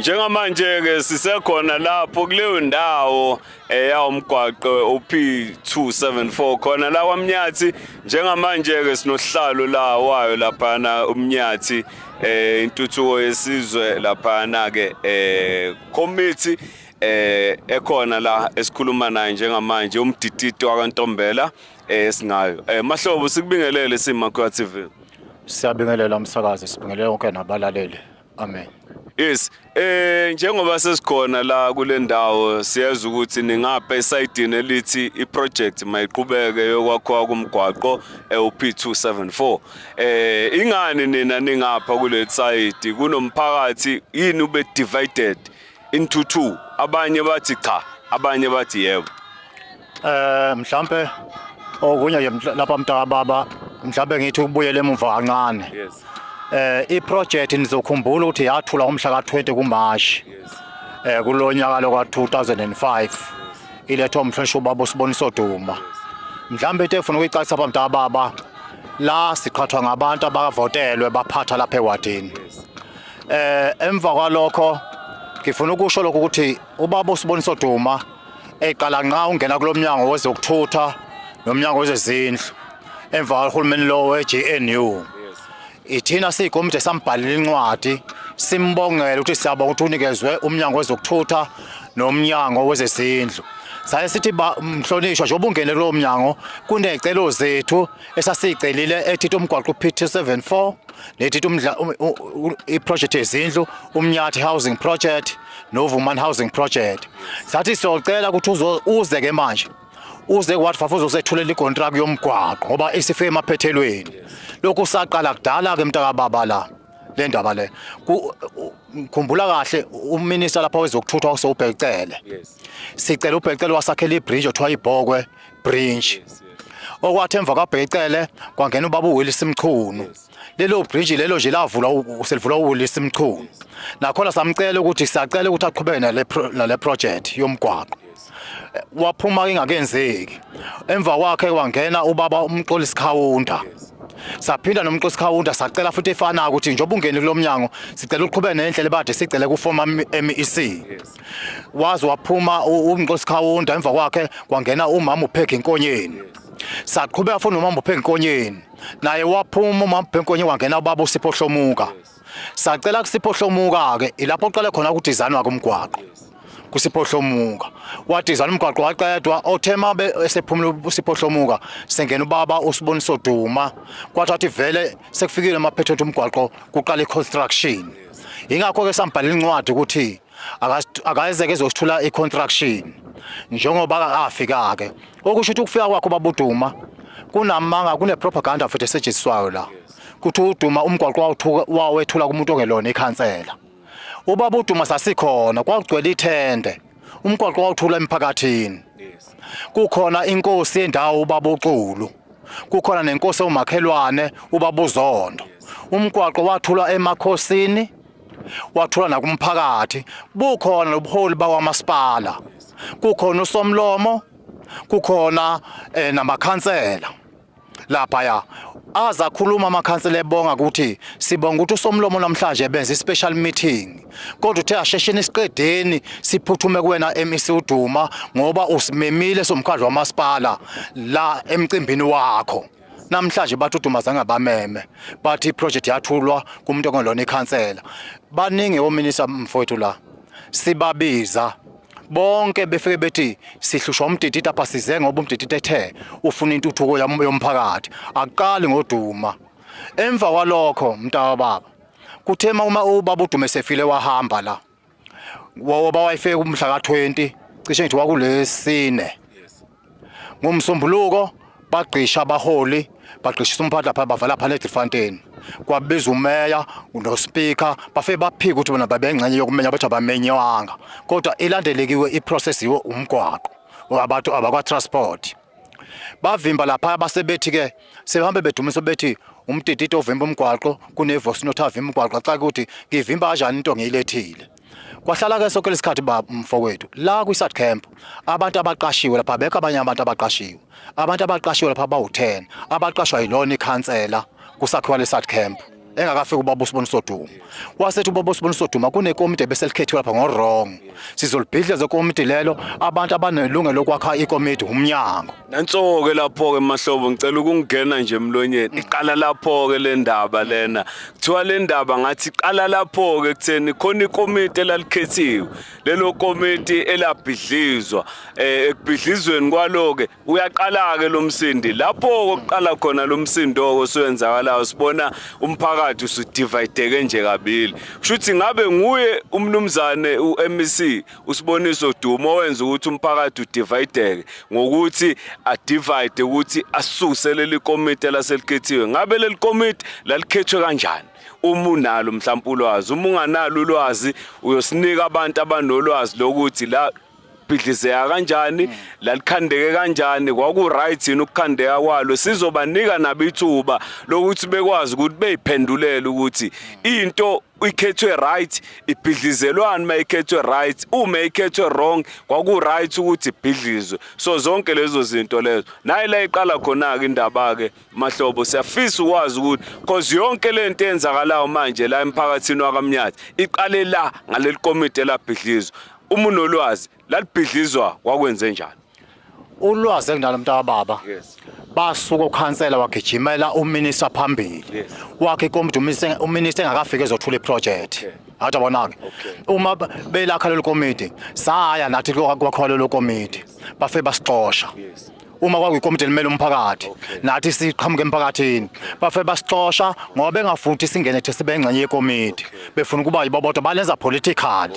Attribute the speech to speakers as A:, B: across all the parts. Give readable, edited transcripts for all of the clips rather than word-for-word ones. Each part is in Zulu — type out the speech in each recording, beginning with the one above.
A: Njengamanje ke sisekhona lapho kuleyo ndawo yawumgwaqo P274 khona la kwaMnyathi. Njengamanje ke sinohlalo la wayo laphana uMnyathi intuthuko yesizwe laphana ke committee ekhona la esikhuluma naye njengamanje umdididi wakwaNtombela singayo. Mahlobo sikubingelele siMakhwa TV.
B: Siyabingelela umsakazi, sibingelela wonke nabalaleli. Amen.
A: Yes, njengoba sesikhona la kule ndawo siyazi ukuthi ningapha esayidini elithi iproject mayiqhubeke yokwakhiwa kumgwaqo P274. Ingani nina ningapha kule side kunomphakathi yini ube divided into two, abanye bathi cha, abanye bathi yebo?
B: Mhlambe okunye lapha mntaka baba, mhlambe ngithi ukubuyela emuva kancane.
A: Yes.
B: I-project nizokhumbula ukuthi yathula umhla ka-20 kuMashi kulonyaka ka-2005 ilethwa umhlonishwa ubaba uSiboniso Duma. Mhlambe into efuna ukuyicacisa apha mntaka baba, la siqhathwa ngabantu abavotelwe baphatha lapha ewadini. Emva kwalokho ngifuna ukusho lokho ukuthi ubaba uSiboniso Duma eqala nqa ungena kulomnyango wezokuthutha nomnyango wezezindlu emva kwahulumeni lo we-GNU. Ithina siyikomiti sambhalela incwadi simbongela ukuthi siyabonga ukuthi unikezwe umnyango wezokuthutha nomnyango wezezindlu. Saye sithi mhlonishwa njengoba ungene kulo mnyango kunezicelo zethu esasicelile ethithi umgwaqo P274 nethi iproject yezindlu uMnyathi housing project noVuman housing project. Sathi siyocela ukuthi uze ke manje uze kwathi uzosethulela icontract yomgwaqo ngoba isifike emaphethelweni. Lokhu saqala kudala ke mntaka baba la le ndaba le kukhumbula kahle uminister lapha wezokuthutha osewubhekele. Sicela ubhekele wasakhela ibridge othiwa iBhokwe bridge. Okwathi emva kaBhekele kwangena ubaba uWillis Mchunu. Lelo bridge lelo nje lavula uselivula uWillis Mchunu. Nakhona samcela ukuthi siyacela ukuthi aqhubeke nale project yomgwaqo. Waphuma ingakenzeki. Emva kwakhe wangena ubaba uMxolisi Khawunda. Saphinda noMxolisi Khawunda sacela futhi efana ukuthi njengoba ungene kulomnyango sicela uqhubeke nendlela ebade sicele kuforma MEC. Wazi waphuma uMxolisi Khawunda emva kwakhe kwangena umama uPhega Inkonyeni. Saqhubeka futhi nomama uPhega Inkonyeni. Naye waphuma umama uPhega Inkonyeni wangena ubaba uSipho Hlomuka. Sacela kuSipho Hlomuka ke ilapho uqale khona ukudesign kumgwaqo. kuSipho Hlomuka wadizana umgwaqo waqedwa othema esephumula uSipho Hlomuka sengena ubaba uSiboniso Duma kwathi vele sekufikile emaphetho omgwaqo kuqala iconstruction. Ingakho ke sambhalela incwadi ukuthi akayezeke ezosithula iconstruction njengoba afika ke okusho ukuthi ukufika kwakhe ubaba uDuma kunamanga kunepropaganda futhi esetshenziswayo la kuthi uDuma umgwaqo wawethula kumuntu ongelona ikhansela. Ubaba uDuma sasikhona kwagcwele ithende umgwaqo wawuthula emphakathini. Kukhona inkosi yendawo ubaba uXulu, kukhona nenkosi uMakhelwane ubaba uZondo. Umgwaqo wathula emakhosini wathula nakumphakathi. Bukhona nobuholi bakwaMasipala, kukhona uSomlomo, kukhona namakhansela lapha ya azakhuluma amakhansela ebonga ukuthi sibonga ukuthi uSomlomo namhlanje benza ispecial meeting kodwa uthe ashesheni isiqedeni siphuthume kuwena MEC uDuma ngoba usimemile somkhandlu waMasipala la emcimbini wakho. Namhlanje bathi uDuma zange bameme bathi iproject yathulwa kumuntu ongelona ikhansela. Baningi ominister mfowethu la sibabiza bonke befike bethi sihlushwa umdididi apha size ngoba umdididi ethe ufuna intuthuko yomphakathi aqali ngoDuma. Emva kwalokho mntaka baba kuthema uma ubaba uDuma esefile wahamba la woba wayefike kumhla ka20 cishe ngithi wakulesine ngomsombuluko bagqisha abaholi bagqishisa umphathi lapha bavala lapha eDriefontein kwabiza umeya unospeaker bafike baphika ukuthi bona babengcenye yokumenya bathi abamenywanga kodwa ilandelekiwe iprocess yiwo umgwaqo abantu abakwa transport bavimba lapha abasebethi ke sehambe bedumisa bethi umdididi ovimba umgwaqo kunevosi nothavimba umgwaqo xa ukuthi ngivimba kanjani into ngiyilethile. Kwahlala ke sonke lesikhathi mfowethu la kwi-Sat Camp abantu abaqashiwe lapha bekho abanye abantu abaqashiwe lapha bawu10 abaqashwa yilona ikhansela kusakhiwa le-Sat Camp. engakafika ubaba uSiboniso Duma wasethi ubaba uSiboniso Duma kunekomiti beselikhethiwe lapha ngorong sizolibhidliza ikomiti lelo abantu abanelungelo lokwakha ikomiti umnyango
A: nanso ke lapho ke mahlobo ngicela ukungena nje emlonyeni iqala lapho ke le ndaba lena kuthiwa le ndaba ngathi iqala lapho ke kutheni khona ikomiti elalikhethiwe lelo komiti elabhidlizwa ekubhidlizweni kwalo ke uyaqala ke lo msindi lapho kokuqala khona lo msindo osenzakalayo sibona umphakathi usudivide nje kabili kushuthi ngabe nguye umnumzane uMC uSiboniso Duma owenza ukuthi umphakathi udivide ngokuthi adivide ukuthi asuse leli komiti laselikhethiwe ngabe leli komiti lalikhethwe kanjani uma unalo mhlawumbe ulwazi uma unganalo ulwazi uyosinika abantu abanolwazi lokuthi la bhidlizeka kanjani lalikhandeke kanjani kwaku right yini ukukhandeka kwalo sizobanika nabithuba lokuthi bekwazi ukuthi beyiphendulele ukuthi into ikhethwe right ibhidlizelwana mayikhethwe right uma ikhethwe wrong kwaku right ukuthi ibhidlizwe so zonke lezo zinto lezo nayi la iqala khona ke indaba ke mahlobo siyafisa ukwazi ukuthi because yonke lento enzakalayo manje la emphakathini wakamnyathi iqale la ngaleli komiti elabhidlizwa uma unolwazi lalibhidlizwa kwakwenze njani
B: ulwazi enginalo mntakababa
A: yes
B: basuka ukhansela wagijimela uminister phambili wakhe ikomiti uminister engakafika ezothula iproject atabonake uma belakha lelo komiti saya nathi kwakhona lelo komiti bafe basixosha uma kwakuyikomiti elimele umphakathi nathi siqhamuke emphakathini bafe basixosha ngoba bengafuthi singene ethi sibe engxenye yekomiti befuna ukuba yibobodwa balenza political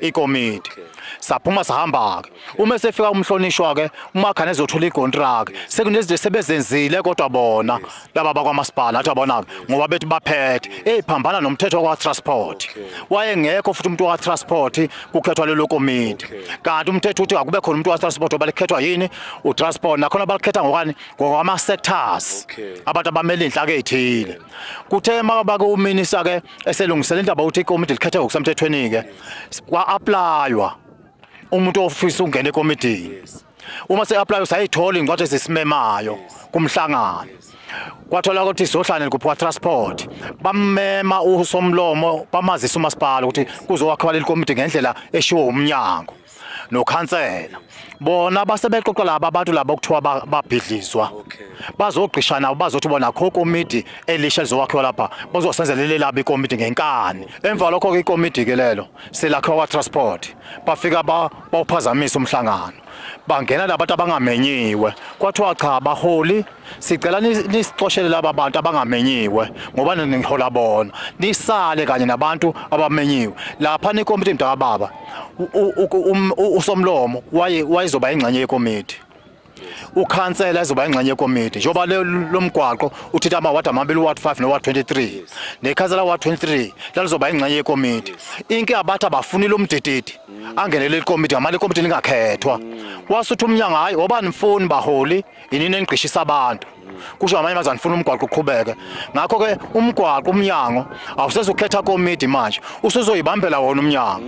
B: ikomiti saphuma sahamba ke uma sefika umhlonishwa ke umakhane ezothola icontract sekunezinto sebezenzile kodwa bona laba bakwamasipala athi abona ngoba bethi baphethe eziphambana nomthetho wa transport wayengekho futhi umuntu wa transport kukhethwa lelo komiti kanti umthetho uthi akube khona umuntu wa transport obalikhethwa yini utransport nakhona balikhetha ngokani ngokwama sectors abantu abamele inhlaka ezithile kuthe maka uminister ke eselungisela indaba uthi ikomiti likhethwe ngokusemthethweni ke kwa applywa umuntu ofisa ungena ekomidini uma se-apply sayithola ingcwadi ezisimemayo kumhlangano kwathola ukuthi sohlane kupha transport bamema usomlomo bamazisa umasipala ukuthi kuzowakhwa leli komiti ngendlela eshiwo umnyango nokhansela bona basebeqoqa laba abantu laba okuthiwa babhidlizwa bazogqishana bazothi bona kho komiti elisha lizowakhwa lapha bazosenzela laba ikomiti ngenkani emva lokho ke ikomiti ke lelo selakhiwa kwa transport bafika bawuphazamisa umhlangano bangena labantu abangamenyiwe kwathiwa cha baholi sicela nisixoshele laba bantu abangamenyiwe ngoba ningihola bona nisale kanye nabantu abamenyiwe lapha nikomiti mntakababa usomlomo wayezoba ingxenye yekomiti ukhansela ezoba ingxenye yekomiti njoba lomgwaqo uthetha amawadi amabili ward 5 no ward 23 nekhansela ward 23 lalizoba ingxenye yekomiti inke abathi abafuni lo mdididi angenele ikomiti ngamali ikomiti lingakhethwa wasuthi umnyango hayi obani mfuni baholi yinini enigqishisa abantu kusho amanye bazana mfuna umgwaqo uqhubeke ngakho ke umgwaqo umnyango awusezokhetha komiti manje usuzoyibambela wona umnyango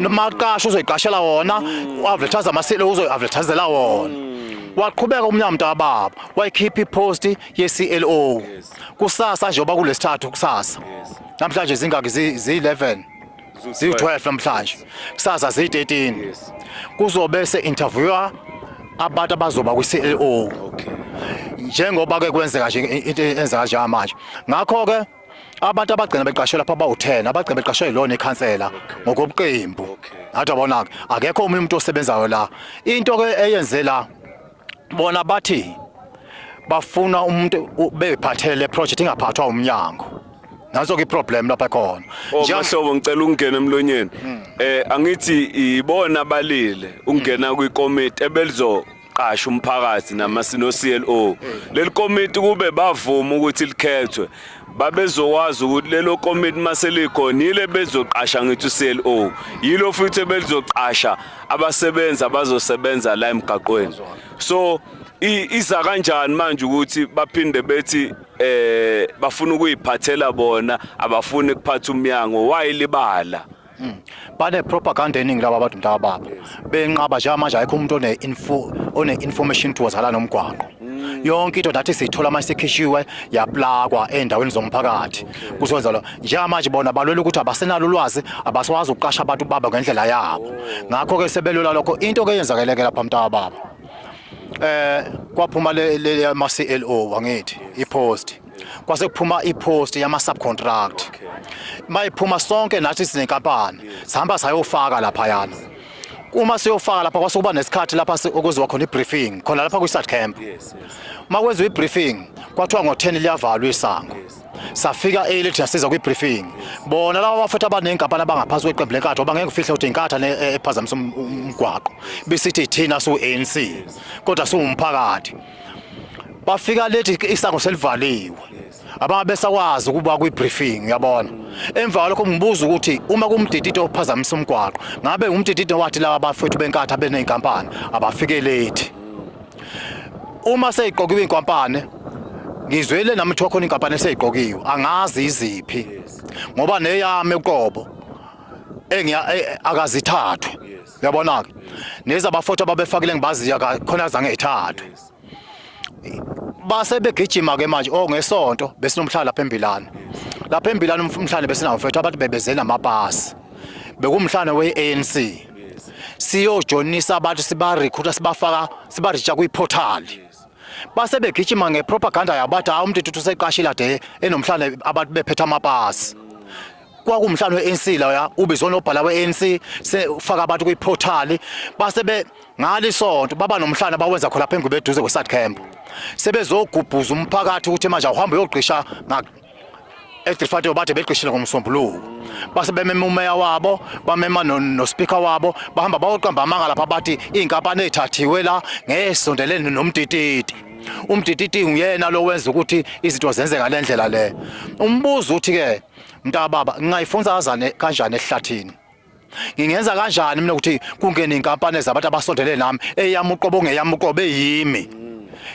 B: nomaqasho uzoyiqashela wona uadvertise amasilo uzoyadvertisela wona waqhubeka umnyango mntababa wayikhipha ipost ye-CLO kusasa njengoba kulesithathu kusasa namhlanje zingaki zi11 zi12 namhlanje kusasa zi13 kuzobe se-interviewer abantu abazoba kwi-CLO njengoba ke kwenzeka nje into enzeka nje manje ngakho ke abantu abagcina beqashwe lapha bawu10 abagcina beqashwe yilona ikhansela ngokobuqembu athi abona akekho umuntu osebenzayo la into ke eyenzela bona bathi bafuna umuntu bephathele le project ingaphathwa umnyango nazo ke problem lapha khona
A: njengahlobo ngicela ukungena emlonyeni angithi ibona balile ungena kwikomiti ebelizo qasha umphakathi namasino CLO leli komiti kube bavuma ukuthi likhethwe babezokwazi ukuthi lelo komiti maselikhona yile bezoqasha ngithi uCLO yilo futhi belizoqasha abasebenzi abazosebenza la emgaqweni so iza kanjani manje ukuthi baphinde bethi bafuna ukuyiphathela bona abafuni ukuphatha umnyango wayilibala
B: bane propaganda eningi laba abantu mntababa benqaba nje manje ayikho umuntu one information towards ala nomgwaqo yonke into nathi sithola mase sikhishiwe yaplakwa endaweni zomphakathi kusenza lo njengamanje bona balwela ukuthi abasenalo ulwazi abaswazi ukuqasha abantu baba ngendlela yabo ngakho ke sebelula lokho into ke yenzakeleke lapha mntaka baba kwaphuma le ama CLO wangithi ipost kwase kuphuma ipost yama subcontract mayiphuma sonke nathi sinenkampani sihamba sayofaka lapha yana uma siyofaka lapha kwase kuba nesikhathi lapha okuzwa khona ibriefing khona lapha ku start camp makwenzwe ibriefing kwathiwa ngo10 liyavalwa isango safika early siza kwi briefing bona laba bafethu abanenkampani abangaphansi kweqembu lenkatho bangeke kufihle ukuthi inkatha ephazamisa umgwaqo besithi thina su ANC kodwa siwumphakathi bafika lethi isango selivaliwe ababesakwazi ukuba kwi briefing uyabona emva kwalokho ngibuza ukuthi uma kumdidito ophazamisa umgwaqo ngabe umdidito wathi laba bafethu benkatha benenkampani abafike late uma seyiqokiwe inkampani ngizwele nami kuthiwa khona inkampani eseyiqokiwe angazi iziphi ngoba neyami uqobo akazithathwe uyabona ke neza abafotho ababefakile ngibazi khona zange ithathwe base begijima ke manje ngesonto besinomhlala lapha eMbilani umhlane besinamfethu abantu bebezela amapasi bekumhlane weANC siyojoinisa abantu sibarecruiter sibarija kwiportal base begijima ngepropaganda yabathi umuntu ethu useqashila de enomhlane abantu bephethe amapasi kwakumhlane weANC la ubizwa nobhala weANC sefaka abantu kwiportal base ngalisonto baba nomhlane bawenza khona lapha engube eduze kweSat Camp sebezogubhuza umphakathi ukuthi manje awuhambe uyogqisha eDrifate bathe beqishile ngomsombuluko base bemema umeya wabo bamema no speaker wabo bahamba bayoqamba amanga lapha bathi inkampani ethathiwe la ngesondelene nomdiditi umdiditi uyena lo wenza ukuthi izinto zenze ngalendlela le umbuzo uthi ke mntaka baba ngingayifunza kanjani ehlathini ngingenza kanjani mina ukuthi kungene inkampani ezabantu abasondelene nami eyami uqobo ngeyami uqobo eyimi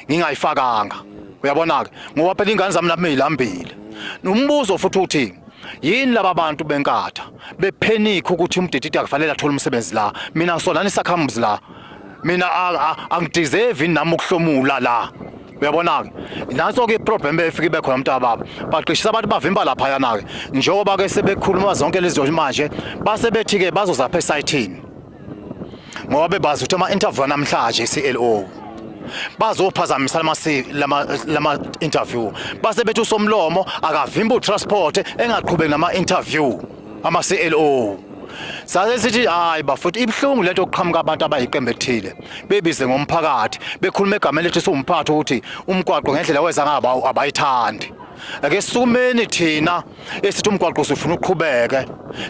B: ngingayifakanga uyabona ke ngoba phela ingane zami lapha ezilambile nombuzo futhi uthi yini laba bantu benkatha bepanic ukuthi umdididi akufanele athole umsebenzi la mina ngisonani sakhamzi la mina angideserve nami ukuhlomula la uyabona ke nanso ke problem efike bekhona mntaka baba baqishisa abantu bavimba lapha yana ke njengoba ke sebekhuluma zonke lezi zinto manje base bethi ke bazozapha esayithini ngoba bebazi ukuthi ama interview namhlanje CLO bazophazamisa lama interview base bethu somlomo akavimba utransport engaqhubeki nama interview ama CLO saze sithi hayi bafuthi ibhlungu lento oqhamuka abantu abayiqembe ethile bebize ngomphakathi bekhuluma egameni lethu somphathi ukuthi umgwaqo ngendlela weza ngaba abayithandi ake sikumeni thina esithi umgwaqo usufuna ukuqhubeke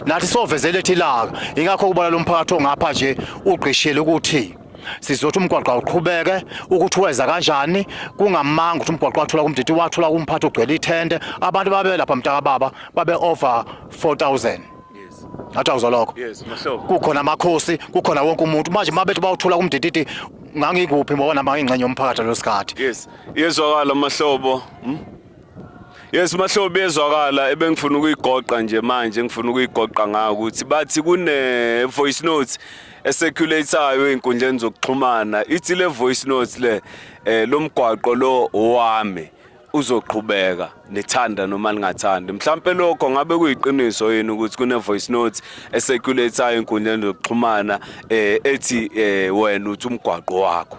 B: nathi sovezele ethi laka ingakho kubona lo mphakathi ongapha nje ugqishile ukuthi sizothi umgwaqo awuqhubeke ukuthi weza kanjani kungamanga ukuthi umgwaqo wathola kumdidi wathola kumphathi ogcwele ithende abantu babe lapha mntaka baba babe over 4000 atawuzwa lokho kukhona amakhosi kukhona wonke umuntu manje mabethi bawuthola kumdididi ngangikuphi mbona mangingcenye umphakathi losikhathi
A: yezwakala mahlobo Yes mahlobo yezwakala ebengifuna ukuyigoqa nje manje ngifuna ukuyigoqa ngako ukuthi bathi kune voice notes eseculateayo einkundleni zokuxhumana ithi le voice notes le lomgwaqo lo owami uzoqhubeka nethanda noma lingathandi mhlambe lokho ngabe kuyiqiniso yini ukuthi kune voice notes eseculateayo einkundleni zokuxhumana ethi wena uthi umgwaqo wakho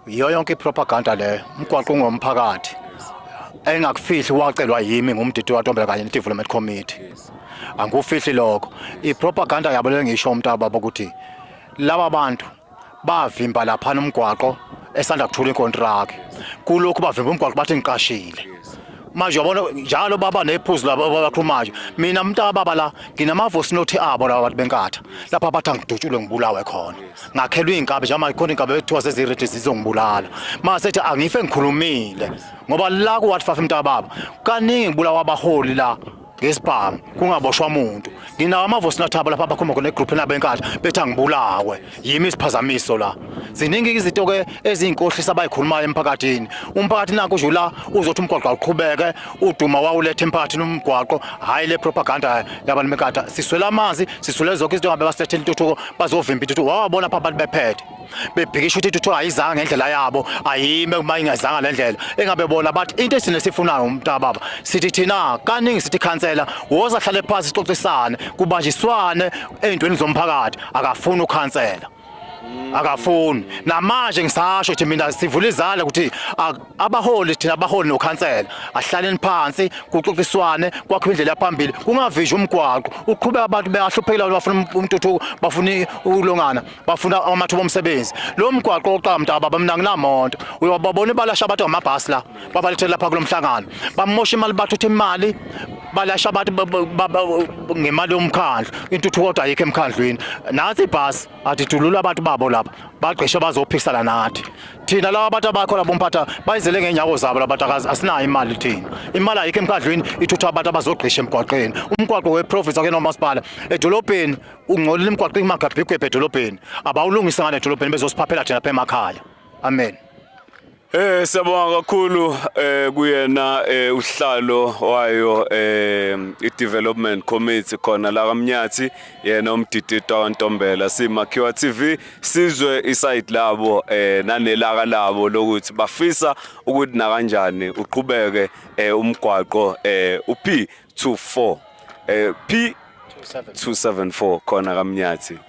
B: iyo yonke ipropaganda le umgwaqo ngomphakathi engakufihli wacelwa yimi ngumdidi waTombela kanye neDevelopment Committee angufihli lokho ipropaganda yabo lengisho umntaka baba ukuthi laba bantu bavimba lapha nomgwaqo esanda kuthola incontract kulokho bavimba umgwaqo bathi ngiqashile manje yabona njalo baba nephuzu laba bakhulumayo mina umntaka baba la nginama voice note abo laba bantu benkatha lapha bathi angidutshulwe ngibulawe khona ngakhelwa inkabe nje manje khona inkabe ethiwa seziredi zizongibulala mase ethi angife ngikhulumile ngoba la ku what fafa umntaka baba kaningi ngibulawa abaholi la ngesibhamu kungaboshwa umuntu nginawo amavosi nathabo lapha abakhuluma khona egroup nabenkatha bethi angibulawe yimi isiphazamiso la ziningi izinto ke eziyinkohlisa abayikhulumayo emphakathini umphakathi nanku nje la uzothi umgwaqo uqhubeke uduma wawulethe emphakathini umgwaqo hayi le propaganda yabantu benkatha siswela amanzi siswele zonke izinto ngabe basethe intuthuko bazovimba intuthuko wabona pha abantu bephethe bebhikisha ukuthi ituthu ayizanga ngendlela yabo ayime uma ingazanga le ndlela engabe bona bathi into esine sifunayo umntababa sithi thina kaningi sithi khansela woza hlale phansi sixoxisane kubanjiswane ezintweni zomphakathi akafuni ukhansela akafuni namanje ngisasho ukuthi mina sivula izandla ukuthi abaholi thina abaholi nokhansela ahlaleni phansi kuxoxiswane kwakho indlela yaphambili kungavijwa umgwaqo uqhubeka abantu beyahluphekela bafuna umtuthu bafuna ukulongana bafuna amathuba omsebenzi lo mgwaqo oqala mntaba mina nginamonto uyababona balasha abantu ngamabhasi la babalethela lapha kulomhlangano bamosha imali bathutha imali balasha abantu ngemali yomkhandlu intuthu kodwa ayikho emkhandlwini nathi ibhasi athi dulula abantu babo lapha baqeshe bazophikisana nathi thina laba abantu abakho labo mphatha bayizele ngenyako zabo labantu asinayo imali thina imali ayikho emkhandlwini ithutha abantu abazoqesha emgwaqeni umgwaqo weprovince akena umasipala edolobheni ungcolile imgwaqo imagabhigwebhe edolobheni abawulungisa ngane edolobheni bezosiphaphela thina phe emakhaya amen.
A: Siyabonga kakhulu kuyena uhlalo wayo i-development committee khona la kaMnyathi yena umdidida waNtombela simakhiwa TV sizwe iside labo nanelaka labo lokuthi bafisa ukuthi na kanjani uqhubeke umgwaqo uP24 P274 khona kaMnyathi.